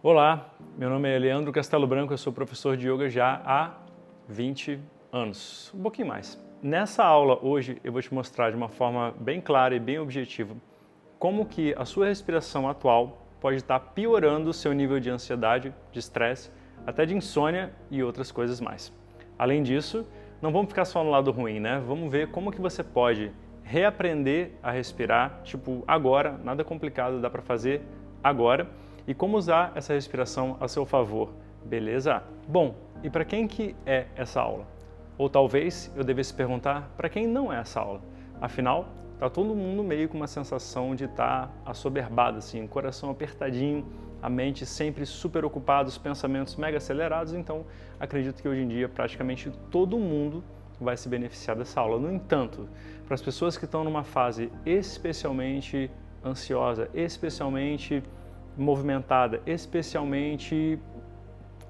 Olá, meu nome é Leandro Castelo Branco, eu sou professor de yoga já há 20 anos, um pouquinho mais. Nessa aula hoje eu vou te mostrar de uma forma bem clara e bem objetiva como que a sua respiração atual pode estar piorando o seu nível de ansiedade, de estresse, até de insônia e outras coisas mais. Além disso, não vamos ficar só no lado ruim, né? Vamos ver como que você pode reaprender a respirar, tipo agora, nada complicado, dá para fazer agora. E como usar essa respiração a seu favor, beleza? Bom, e para quem que é essa aula? Ou talvez eu devesse perguntar para quem não é essa aula. Afinal, tá todo mundo meio com uma sensação de estar assoberbado, assim, coração apertadinho, a mente sempre super ocupada, os pensamentos mega acelerados, então acredito que hoje em dia praticamente todo mundo vai se beneficiar dessa aula. No entanto, para as pessoas que estão numa fase especialmente ansiosa, especialmente movimentada, especialmente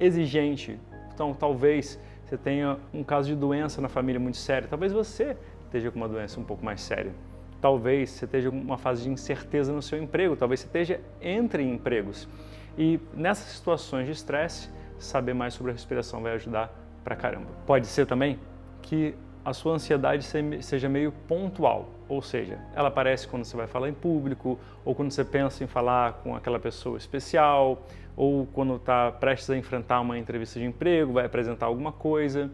exigente. Então, talvez você tenha um caso de doença na família muito sério, talvez você esteja com uma doença um pouco mais séria. Talvez você esteja com uma fase de incerteza no seu emprego, talvez você esteja entre empregos. E nessas situações de estresse, saber mais sobre a respiração vai ajudar pra caramba. Pode ser também que a sua ansiedade seja meio pontual, ou seja, ela aparece quando você vai falar em público, ou quando você pensa em falar com aquela pessoa especial, ou quando está prestes a enfrentar uma entrevista de emprego, vai apresentar alguma coisa.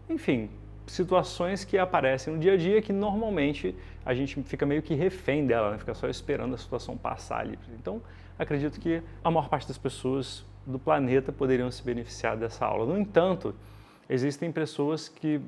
Enfim, situações que aparecem no dia a dia que normalmente a gente fica meio que refém dela, né? Fica só esperando a situação passar ali. Então, acredito que a maior parte das pessoas do planeta poderiam se beneficiar dessa aula. No entanto, existem pessoas que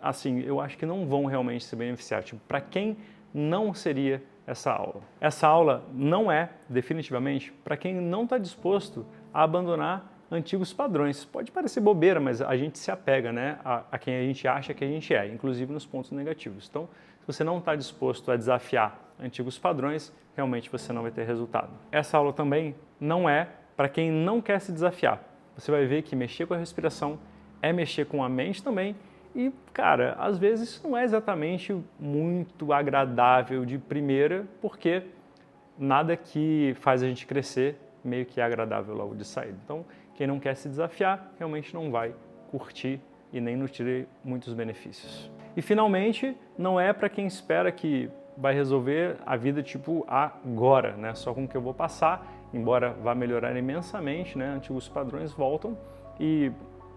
assim, eu acho que não vão realmente se beneficiar. Tipo, para quem não seria essa aula? Essa aula não é, definitivamente, para quem não está disposto a abandonar antigos padrões. Pode parecer bobeira, mas a gente se apega, né, a quem a gente acha que a gente é, inclusive nos pontos negativos. Então, se você não está disposto a desafiar antigos padrões, realmente você não vai ter resultado. Essa aula também não é para quem não quer se desafiar. Você vai ver que mexer com a respiração é mexer com a mente também. E, cara, às vezes isso não é exatamente muito agradável de primeira, porque nada que faz a gente crescer meio que é agradável logo de saída. Então, quem não quer se desafiar, realmente não vai curtir e nem nutrir muitos benefícios. E, finalmente, não é para quem espera que vai resolver a vida tipo agora, né? Só com o que eu vou passar, embora vá melhorar imensamente, né? Antigos padrões voltam e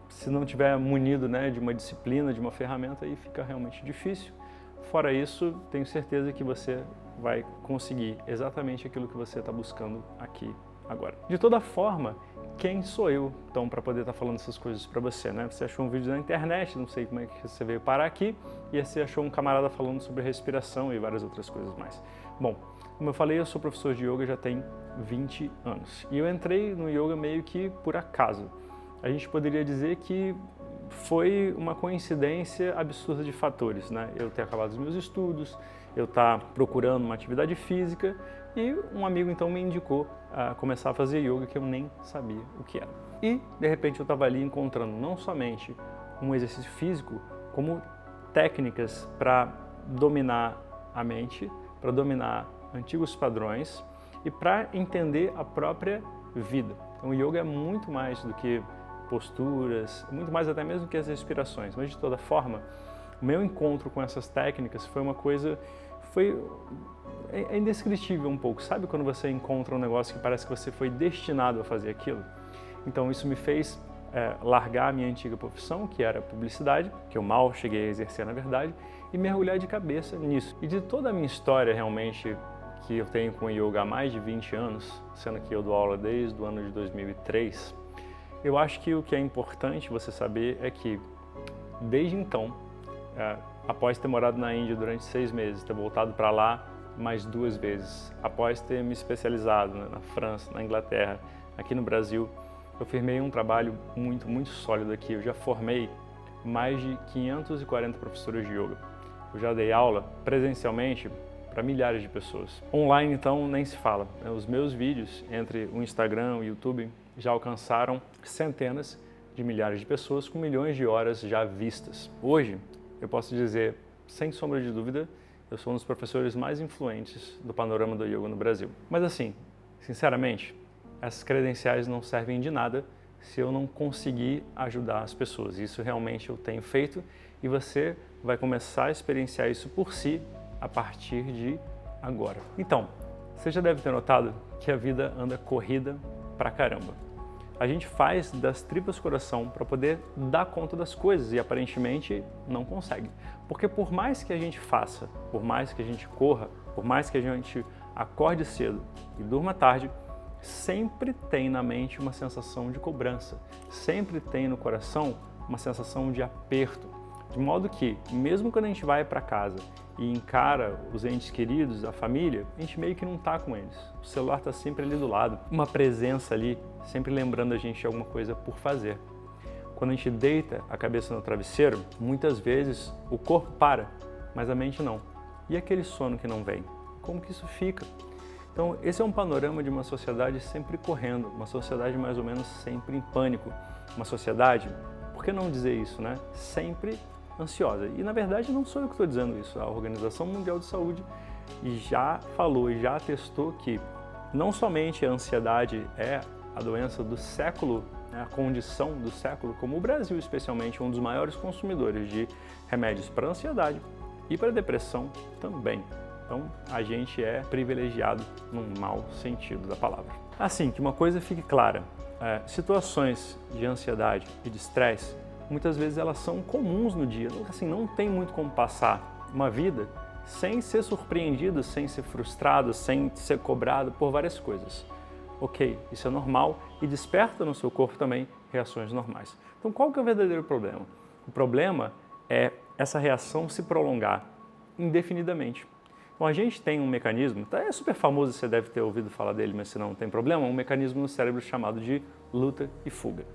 se não tiver munido, né, de uma disciplina, de uma ferramenta, aí fica realmente difícil. Fora isso, tenho certeza que você vai conseguir exatamente aquilo que você está buscando aqui agora. De toda forma, quem sou eu, então, para poder estar falando essas coisas para você, né? Você achou um vídeo na internet, não sei como é que você veio parar aqui, e você achou um camarada falando sobre respiração e várias outras coisas mais. Bom, como eu falei, eu sou professor de yoga já tem 20 anos. E eu entrei no yoga meio que por acaso. A gente poderia dizer que foi uma coincidência absurda de fatores, né? Eu ter acabado os meus estudos, eu estar procurando uma atividade física e um amigo então me indicou a começar a fazer yoga que eu nem sabia o que era. E de repente eu estava ali encontrando não somente um exercício físico, como técnicas para dominar a mente, para dominar antigos padrões e para entender a própria vida. Então o yoga é muito mais do que posturas, muito mais até mesmo que as respirações, mas de toda forma, o meu encontro com essas técnicas foi uma coisa, é indescritível um pouco, sabe quando você encontra um negócio que parece que você foi destinado a fazer aquilo? Então isso me fez largar a minha antiga profissão, que era publicidade, que eu mal cheguei a exercer na verdade, e mergulhar de cabeça nisso. E de toda a minha história realmente, que eu tenho com o yoga há mais de 20 anos, sendo que eu dou aula desde o ano de 2003, eu acho que o que é importante você saber é que, desde então, após ter morado na Índia durante 6 meses, ter voltado para lá mais 2 vezes, após ter me especializado na França, na Inglaterra, aqui no Brasil, eu firmei um trabalho muito, muito sólido aqui. Eu já formei mais de 540 professores de yoga. Eu já dei aula presencialmente para milhares de pessoas. Online, então, nem se fala. Os meus vídeos, entre o Instagram e o YouTube, já alcançaram centenas de milhares de pessoas com milhões de horas já vistas. Hoje, eu posso dizer, sem sombra de dúvida, eu sou um dos professores mais influentes do panorama do yoga no Brasil. Mas assim, sinceramente, essas credenciais não servem de nada se eu não conseguir ajudar as pessoas. Isso realmente eu tenho feito e você vai começar a experienciar isso por si a partir de agora. Então, você já deve ter notado que a vida anda corrida pra caramba. A gente faz das tripas coração para poder dar conta das coisas e aparentemente não consegue. Porque por mais que a gente faça, por mais que a gente corra, por mais que a gente acorde cedo e durma tarde, sempre tem na mente uma sensação de cobrança, sempre tem no coração uma sensação de aperto. De modo que, mesmo quando a gente vai para casa e encara os entes queridos, a família, a gente meio que não está com eles. O celular está sempre ali do lado, uma presença ali, sempre lembrando a gente de alguma coisa por fazer. Quando a gente deita a cabeça no travesseiro, muitas vezes o corpo para, mas a mente não. E aquele sono que não vem? Como que isso fica? Então, esse é um panorama de uma sociedade sempre correndo, uma sociedade mais ou menos sempre em pânico, uma sociedade, por que não dizer isso, né? Sempre ansiosa. E na verdade não sou eu que estou dizendo isso, a Organização Mundial de Saúde já falou e já atestou que não somente a ansiedade é a doença do século, né, a condição do século, como o Brasil especialmente, um dos maiores consumidores de remédios para ansiedade e para depressão também. Então, a gente é privilegiado num mau sentido da palavra. Assim, que uma coisa fique clara, situações de ansiedade e de estresse, muitas vezes elas são comuns no dia. Assim, não tem muito como passar uma vida sem ser surpreendido, sem ser frustrado, sem ser cobrado por várias coisas. Ok, isso é normal e desperta no seu corpo também reações normais. Então, qual que é o verdadeiro problema? O problema é essa reação se prolongar indefinidamente. Então, a gente tem um mecanismo, é super famoso, você deve ter ouvido falar dele, mas se não tem problema, um mecanismo no cérebro chamado de luta e fuga.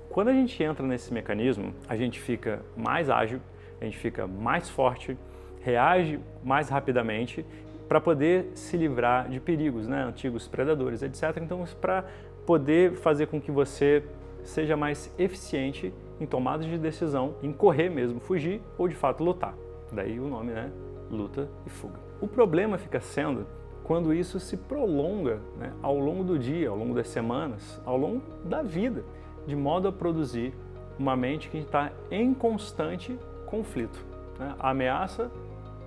Quando a gente entra nesse mecanismo, a gente fica mais ágil, a gente fica mais forte, reage mais rapidamente para poder se livrar de perigos, né? Antigos predadores, etc. Então, para poder fazer com que você seja mais eficiente em tomadas de decisão, em correr mesmo, fugir ou de fato lutar. Daí o nome, né? Luta e fuga. O problema fica sendo quando isso se prolonga, né, ao longo do dia, ao longo das semanas, ao longo da vida, de modo a produzir uma mente que está em constante conflito, né? A ameaça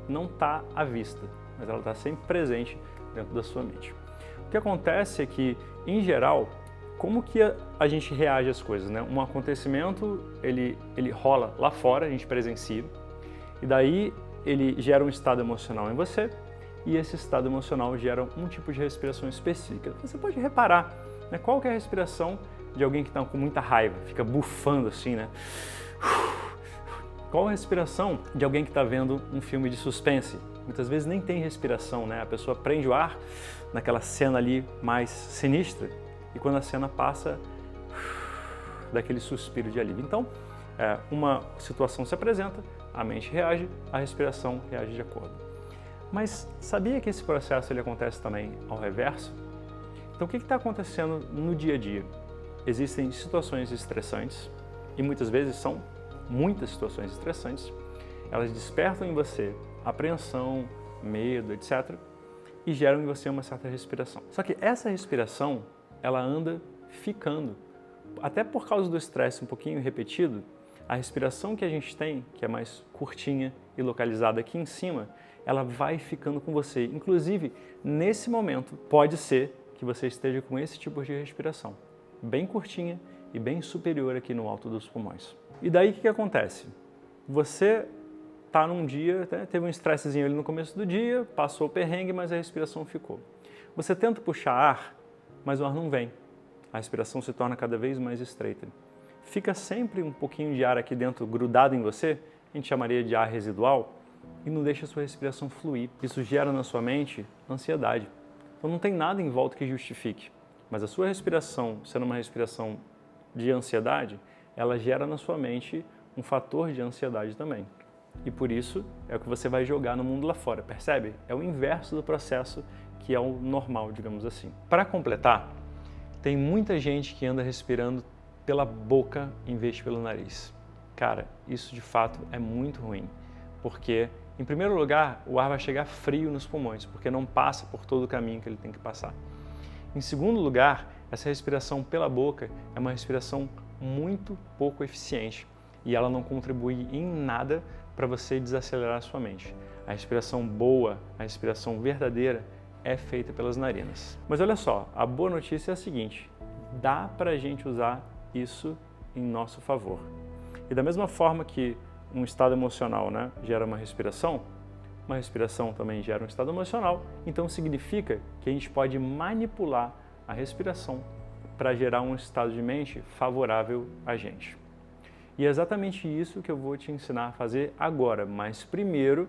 não está à vista, mas ela está sempre presente dentro da sua mente. O que acontece é que, em geral, como que a gente reage às coisas, né? Um acontecimento, ele rola lá fora, a gente presencia, e daí ele gera um estado emocional em você, e esse estado emocional gera um tipo de respiração específica. Você pode reparar, né, qual que é a respiração de alguém que está com muita raiva, fica bufando assim, né? Qual a respiração de alguém que está vendo um filme de suspense? Muitas vezes nem tem respiração, né? A pessoa prende o ar naquela cena ali mais sinistra e quando a cena passa, daquele suspiro de alívio. Então, uma situação se apresenta, a mente reage, a respiração reage de acordo. Mas sabia que esse processo ele acontece também ao reverso? Então, o que está acontecendo no dia a dia? Existem situações estressantes e muitas vezes são muitas situações estressantes. Elas despertam em você apreensão, medo, etc. e geram em você uma certa respiração. Só que essa respiração, ela anda ficando. Até por causa do estresse um pouquinho repetido, a respiração que a gente tem, que é mais curtinha e localizada aqui em cima, ela vai ficando com você. Inclusive, nesse momento, pode ser que você esteja com esse tipo de respiração, bem curtinha e bem superior aqui no alto dos pulmões. E daí o que acontece? Você está num dia, teve um estressezinho ali no começo do dia, passou o perrengue, mas a respiração ficou. Você tenta puxar ar, mas o ar não vem. A respiração se torna cada vez mais estreita. Fica sempre um pouquinho de ar aqui dentro grudado em você, a gente chamaria de ar residual, e não deixa a sua respiração fluir. Isso gera na sua mente ansiedade. Então não tem nada em volta que justifique, mas a sua respiração, sendo uma respiração de ansiedade, ela gera na sua mente um fator de ansiedade também. E por isso é o que você vai jogar no mundo lá fora, percebe? É o inverso do processo que é o normal, digamos assim. Para completar, tem muita gente que anda respirando pela boca em vez de pelo nariz. Cara, isso de fato é muito ruim, porque em primeiro lugar, o ar vai chegar frio nos pulmões, porque não passa por todo o caminho que ele tem que passar. Em segundo lugar, essa respiração pela boca é uma respiração muito pouco eficiente e ela não contribui em nada para você desacelerar a sua mente. A respiração boa, a respiração verdadeira é feita pelas narinas. Mas olha só, a boa notícia é a seguinte, dá para a gente usar isso em nosso favor. E da mesma forma que um estado emocional, né, gera uma respiração também gera um estado emocional, então significa que a gente pode manipular a respiração para gerar um estado de mente favorável a gente. E é exatamente isso que eu vou te ensinar a fazer agora, mas primeiro,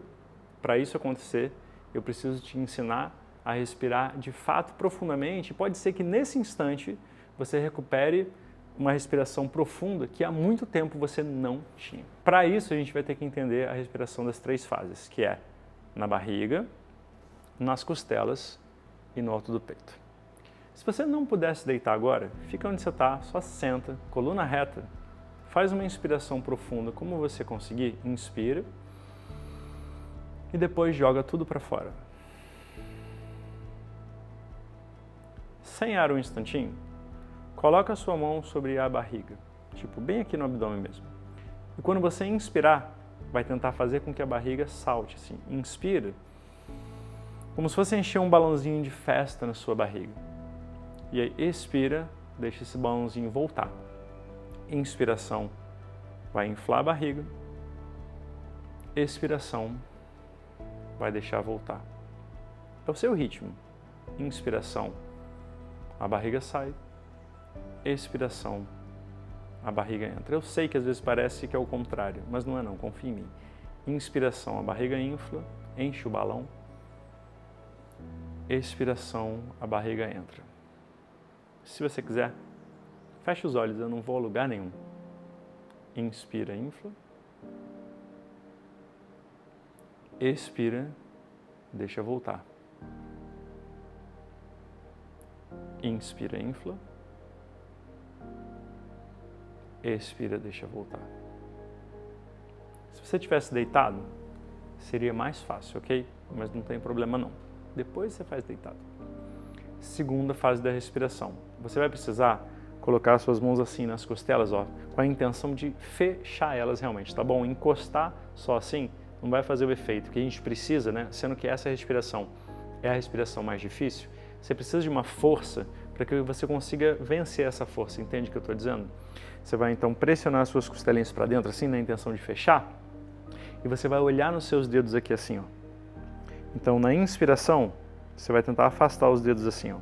para isso acontecer, eu preciso te ensinar a respirar de fato profundamente. Pode ser que nesse instante você recupere uma respiração profunda que há muito tempo você não tinha. Para isso, a gente vai ter que entender a respiração das 3 fases, que é na barriga, nas costelas e no alto do peito. Se você não pudesse deitar agora, fica onde você está, só senta, coluna reta, faz uma inspiração profunda como você conseguir, inspira e depois joga tudo para fora. Sem ar um instantinho, coloca a sua mão sobre a barriga, tipo bem aqui no abdômen mesmo. E quando você inspirar, vai tentar fazer com que a barriga salte assim. Inspira, como se fosse encher um balãozinho de festa na sua barriga. E aí expira, deixa esse balãozinho voltar. Inspiração, vai inflar a barriga. Expiração, vai deixar voltar. É o seu ritmo. Inspiração, a barriga sai. Expiração, a barriga entra. Eu sei que às vezes parece que é o contrário, mas não é não, confia em mim. Inspiração, a barriga infla, enche o balão. Expiração, a barriga entra. Se você quiser, feche os olhos, eu não vou a lugar nenhum. Inspira, infla. Expira, deixa voltar. Inspira, infla. Expira, deixa voltar. Se você tivesse deitado, seria mais fácil, ok? Mas não tem problema não. Depois você faz deitado. Segunda fase da respiração. Você vai precisar colocar suas mãos assim nas costelas, ó, com a intenção de fechar elas realmente, tá bom? Encostar só assim não vai fazer o efeito que a gente precisa, né? Sendo que essa respiração é a respiração mais difícil, você precisa de uma força para que você consiga vencer essa força, entende o que eu estou dizendo? Você vai então pressionar as suas costelinhas para dentro, assim, na intenção de fechar, e você vai olhar nos seus dedos aqui assim, ó. Então, na inspiração, você vai tentar afastar os dedos assim, ó.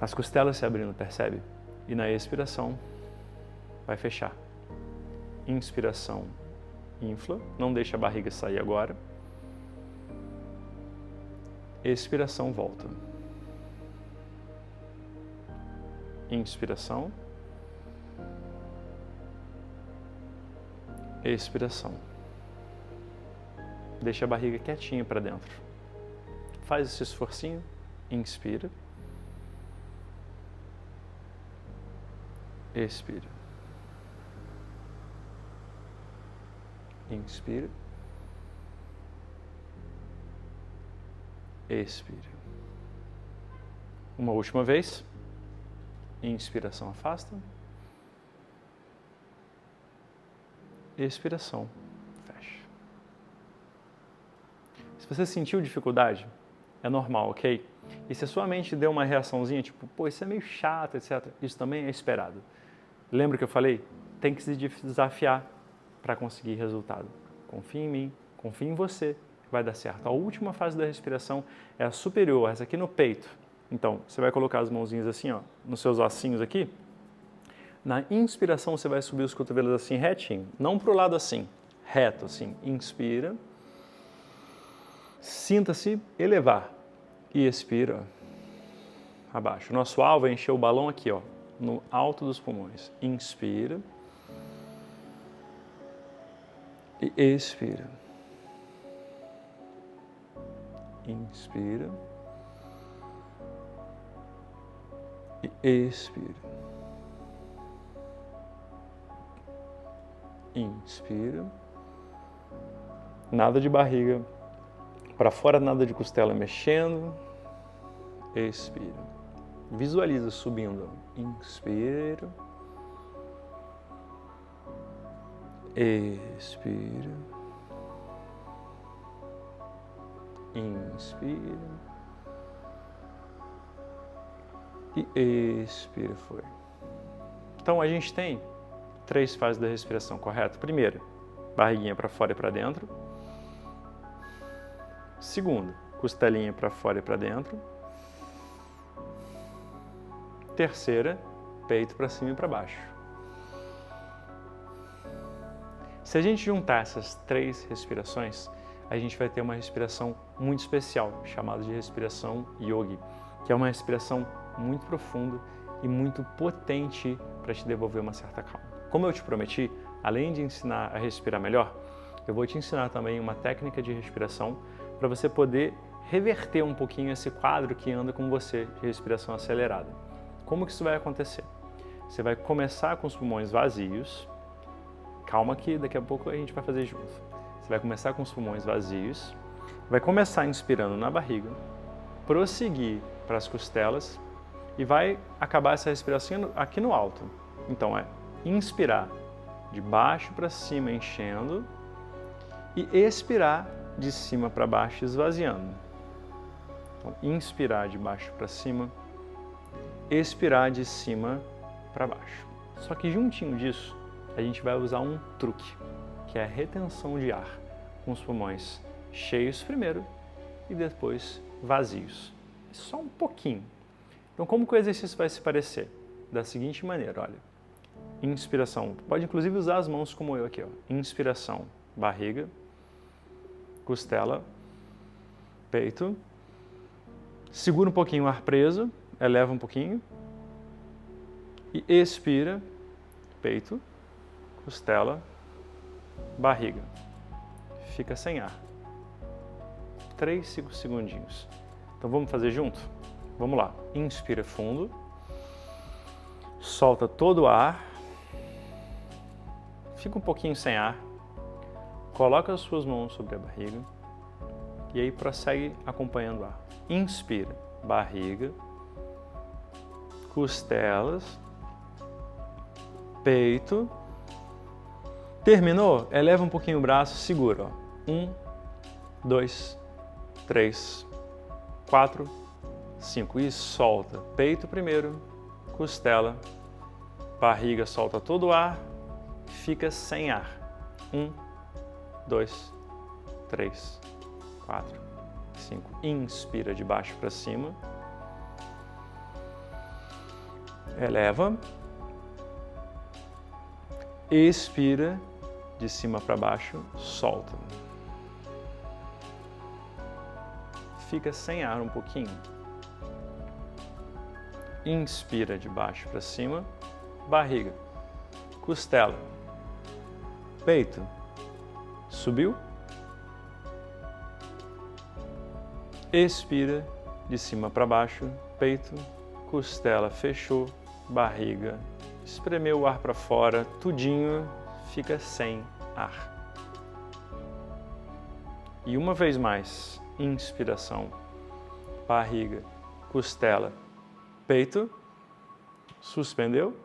As costelas se abrindo, percebe? E na expiração, vai fechar. Inspiração, infla, não deixa a barriga sair agora. Expiração, volta. Inspiração. Expiração. Deixa a barriga quietinha para dentro. Faz esse esforcinho. Inspira. Expira. Inspira. Expira. Uma última vez. Inspiração, afasta. Expiração, fecha. Se você sentiu dificuldade, é normal, ok? E se a sua mente deu uma reaçãozinha, tipo, pô, isso é meio chato, etc., isso também é esperado. Lembra que eu falei? Tem que se desafiar para conseguir resultado. Confia em mim, confia em você, vai dar certo. A última fase da respiração é a superior, essa aqui no peito. Então, você vai colocar as mãozinhas assim, ó, nos seus ossinhos aqui. Na inspiração, você vai subir os cotovelos assim, retinho. Não para o lado assim, reto assim. Inspira. Sinta-se elevar. E expira. Abaixo. Nosso alvo é encher o balão aqui, ó, no alto dos pulmões. Inspira. E expira. Inspira. E expira. Inspira. Nada de barriga para fora, nada de costela mexendo. Expira. Visualiza subindo. Inspira. Expira. Inspira. E expira, foi. Então a gente tem 3 fases da respiração, correto? Primeira, barriguinha para fora e para dentro. Segunda, costelinha para fora e para dentro. Terceira, peito para cima e para baixo. Se a gente juntar essas 3 respirações, a gente vai ter uma respiração muito especial, chamada de respiração yogi, que é uma respiração muito profunda e muito potente para te devolver uma certa calma. Como eu te prometi, além de ensinar a respirar melhor, eu vou te ensinar também uma técnica de respiração para você poder reverter um pouquinho esse quadro que anda com você de respiração acelerada. Como que isso vai acontecer? Você vai começar com os pulmões vazios. Calma que daqui a pouco a gente vai fazer junto. Você vai começar com os pulmões vazios, vai começar inspirando na barriga, prosseguir para as costelas e vai acabar essa respiração aqui no alto. Então é inspirar de baixo para cima, enchendo, e expirar de cima para baixo, esvaziando. Então, inspirar de baixo para cima, expirar de cima para baixo. Só que juntinho disso, a gente vai usar um truque, que é a retenção de ar, com os pulmões cheios primeiro e depois vazios. Só um pouquinho. Então, como que o exercício vai se parecer? Da seguinte maneira, olha. Inspiração, pode inclusive usar as mãos como eu aqui, ó. Inspiração, barriga, costela, peito. Segura um pouquinho o ar preso, eleva um pouquinho. E expira, peito, costela, barriga. Fica sem ar. 3, 5 segundinhos. Então vamos fazer junto? Vamos lá. Inspira fundo. Solta todo o ar. Fica um pouquinho sem ar. Coloca as suas mãos sobre a barriga. E aí prossegue acompanhando o ar. Inspira. Barriga. Costelas. Peito. Terminou? Eleva um pouquinho o braço, segura. 1, 2, 3, 4, 5. E solta. Peito primeiro, costela, barriga, solta todo o ar, fica sem ar. 1, 2, 3, 4, 5. Inspira de baixo para cima. Eleva. Expira de cima para baixo, solta. Fica sem ar um pouquinho. Inspira de baixo para cima, barriga, costela, peito, subiu. Expira de cima para baixo, peito, costela, fechou, barriga, espremeu o ar para fora, tudinho, fica sem ar. E uma vez mais, inspiração, barriga, costela, peito, suspendeu,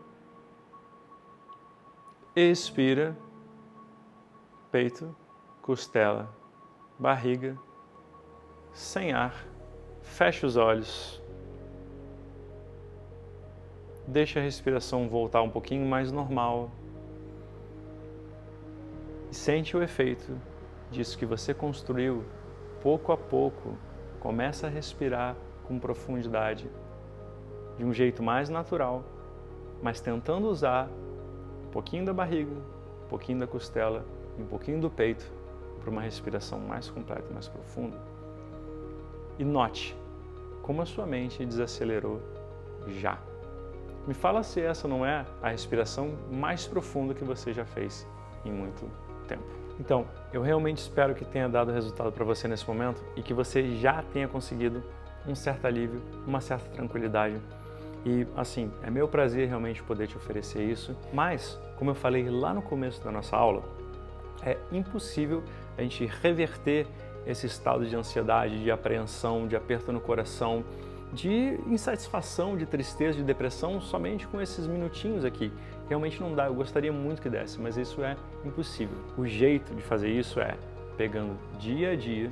expira, peito, costela, barriga, sem ar, fecha os olhos, deixa a respiração voltar um pouquinho mais normal e sente o efeito disso que você construiu pouco a pouco. Começa a respirar com profundidade, de um jeito mais natural, mas tentando usar um pouquinho da barriga, um pouquinho da costela e um pouquinho do peito para uma respiração mais completa, mais profunda. E note como a sua mente desacelerou já. Me fala se essa não é a respiração mais profunda que você já fez em muito tempo. Então, eu realmente espero que tenha dado resultado para você nesse momento e que você já tenha conseguido um certo alívio, uma certa tranquilidade. E, assim, é meu prazer realmente poder te oferecer isso. Mas, como eu falei lá no começo da nossa aula, é impossível a gente reverter esse estado de ansiedade, de apreensão, de aperto no coração, de insatisfação, de tristeza, de depressão somente com esses minutinhos aqui. Realmente não dá, eu gostaria muito que desse, mas isso é impossível. O jeito de fazer isso é pegando dia a dia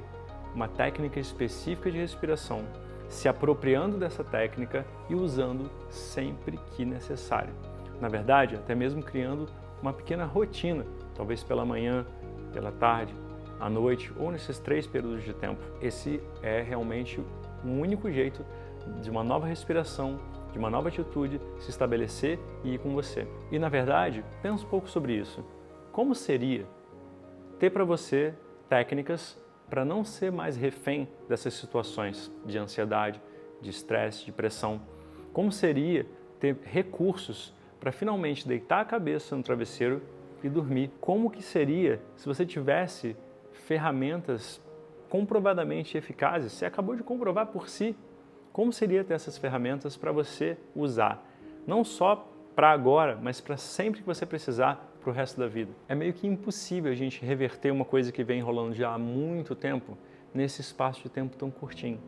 uma técnica específica de respiração, se apropriando dessa técnica e usando sempre que necessário. Na verdade, até mesmo criando uma pequena rotina, talvez pela manhã, pela tarde, à noite ou nesses 3 períodos de tempo. Esse é realmente o único jeito de uma nova respiração, de uma nova atitude se estabelecer e ir com você. E na verdade, pensa um pouco sobre isso. Como seria ter para você técnicas para não ser mais refém dessas situações de ansiedade, de estresse, de pressão? Como seria ter recursos para finalmente deitar a cabeça no travesseiro e dormir? Como que seria se você tivesse ferramentas comprovadamente eficazes? Você acabou de comprovar por si. Como seria ter essas ferramentas para você usar? Não só para agora, mas para sempre que você precisar para o resto da vida. É meio que impossível a gente reverter uma coisa que vem rolando já há muito tempo nesse espaço de tempo tão curtinho.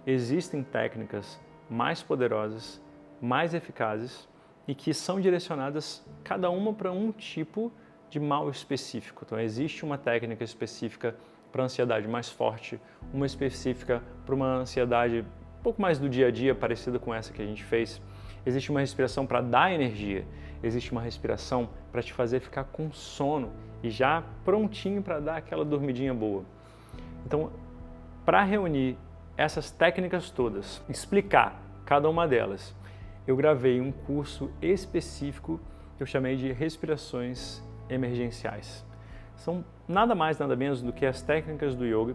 Existem técnicas mais poderosas, mais eficazes e que são direcionadas cada uma para um tipo de mal específico. Então existe uma técnica específica para a ansiedade mais forte, uma específica para uma ansiedade um pouco mais do dia a dia, parecida com essa que a gente fez. Existe uma respiração para dar energia, existe uma respiração para te fazer ficar com sono e já prontinho para dar aquela dormidinha boa. Então, para reunir essas técnicas todas, explicar cada uma delas, eu gravei um curso específico que eu chamei de Respirações Emergenciais. São nada mais, nada menos do que as técnicas do yoga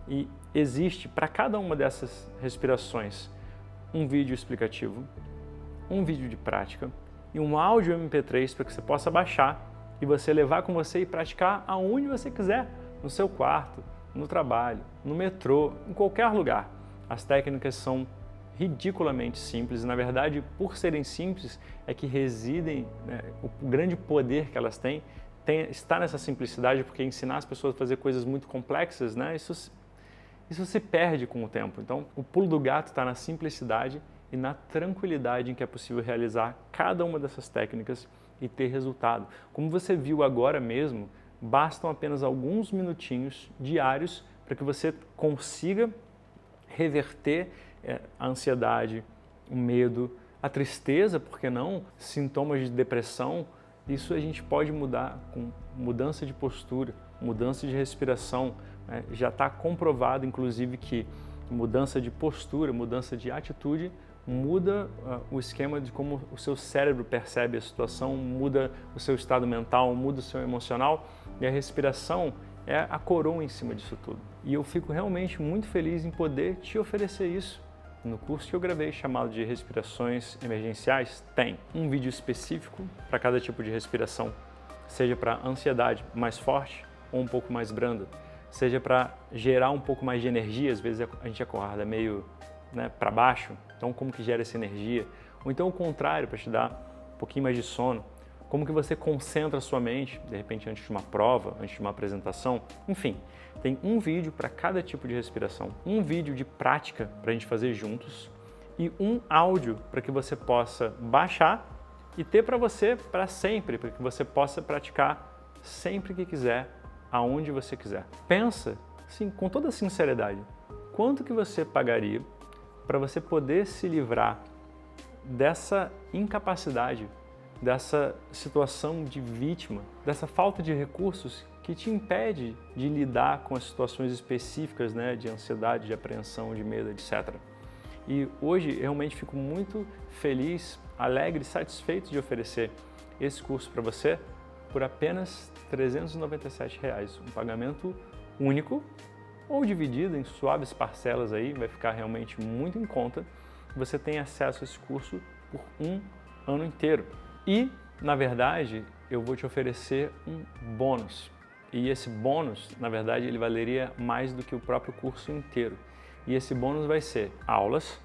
e existe para cada uma dessas respirações um vídeo explicativo, um vídeo de prática e um áudio MP3 para que você possa baixar e você levar com você e praticar aonde você quiser, no seu quarto, no trabalho, no metrô, em qualquer lugar. As técnicas são ridiculamente simples e, na verdade, por serem simples, é que residem, o grande poder que elas têm está nessa simplicidade, porque ensinar as pessoas a fazer coisas muito complexas, isso se perde com o tempo. Então, o pulo do gato está na simplicidade e na tranquilidade em que é possível realizar cada uma dessas técnicas e ter resultado. Como você viu agora mesmo, bastam apenas alguns minutinhos diários para que você consiga reverter a ansiedade, o medo, a tristeza, por que não? Sintomas de depressão. Isso a gente pode mudar com mudança de postura, mudança de respiração. Já está comprovado, inclusive, que mudança de postura, mudança de atitude muda o esquema de como o seu cérebro percebe a situação, muda o seu estado mental, muda o seu emocional, e a respiração é a coroa em cima disso tudo. E eu fico realmente muito feliz em poder te oferecer isso. No curso que eu gravei chamado de Respirações Emergenciais, tem um vídeo específico para cada tipo de respiração, seja para ansiedade mais forte ou um pouco mais branda, seja para gerar um pouco mais de energia, às vezes a gente acorda meio para baixo, então como que gera essa energia, ou então o contrário, para te dar um pouquinho mais de sono, como que você concentra a sua mente, de repente antes de uma prova, antes de uma apresentação, enfim, tem um vídeo para cada tipo de respiração, um vídeo de prática para a gente fazer juntos e um áudio para que você possa baixar e ter para você para sempre, para que você possa praticar sempre que quiser, aonde você quiser. Pensa, sim, com toda sinceridade, quanto que você pagaria para você poder se livrar dessa incapacidade, dessa situação de vítima, dessa falta de recursos que te impede de lidar com as situações específicas, de ansiedade, de apreensão, de medo, etc. E hoje eu realmente fico muito feliz, alegre, satisfeito de oferecer esse curso para você por apenas R$ 397, um pagamento único ou dividido em suaves parcelas aí, vai ficar realmente muito em conta. Você tem acesso a esse curso por um ano inteiro. E, na verdade, eu vou te oferecer um bônus. E esse bônus, na verdade, ele valeria mais do que o próprio curso inteiro. E esse bônus vai ser aulas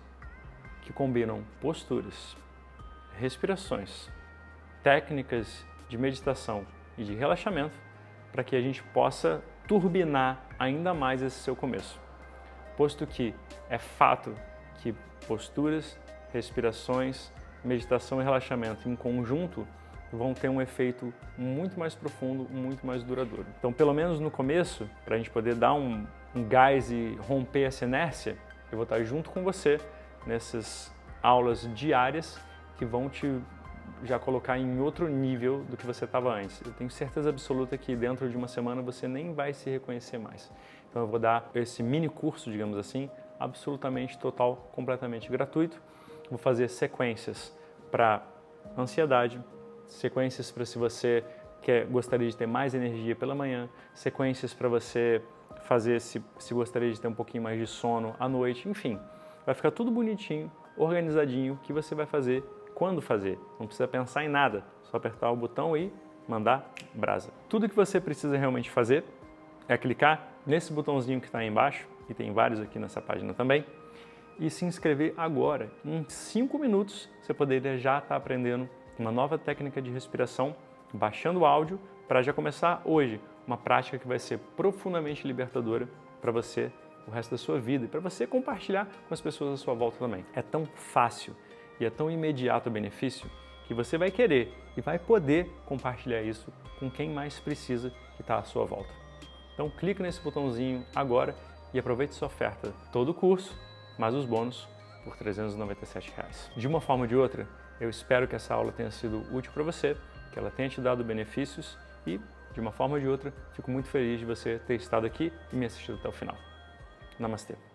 que combinam posturas, respirações, técnicas de meditação e de relaxamento para que a gente possa turbinar ainda mais esse seu começo. Posto que é fato que posturas, respirações, meditação e relaxamento em conjunto vão ter um efeito muito mais profundo, muito mais duradouro. Então, pelo menos no começo, para a gente poder dar um gás e romper essa inércia, eu vou estar junto com você nessas aulas diárias que vão te já colocar em outro nível do que você estava antes. Eu tenho certeza absoluta que dentro de uma semana você nem vai se reconhecer mais. Então eu vou dar esse mini curso, digamos assim, absolutamente total, completamente gratuito. Vou fazer sequências para ansiedade, sequências para se você gostaria de ter mais energia pela manhã, sequências para você fazer se gostaria de ter um pouquinho mais de sono à noite, enfim. Vai ficar tudo bonitinho, organizadinho, que você vai fazer quando fazer. Não precisa pensar em nada, só apertar o botão e mandar brasa. Tudo que você precisa realmente fazer é clicar nesse botãozinho que está aí embaixo, e tem vários aqui nessa página também, e se inscrever agora. Em 5 minutos você poderia já estar aprendendo uma nova técnica de respiração, baixando o áudio para já começar hoje uma prática que vai ser profundamente libertadora para você o resto da sua vida e para você compartilhar com as pessoas à sua volta também. É tão fácil e é tão imediato o benefício que você vai querer e vai poder compartilhar isso com quem mais precisa que está à sua volta. Então clique nesse botãozinho agora e aproveite sua oferta. Todo o curso, mais os bônus por R$ 397. De uma forma ou de outra, eu espero que essa aula tenha sido útil para você, que ela tenha te dado benefícios e, de uma forma ou de outra, fico muito feliz de você ter estado aqui e me assistido até o final. Namastê.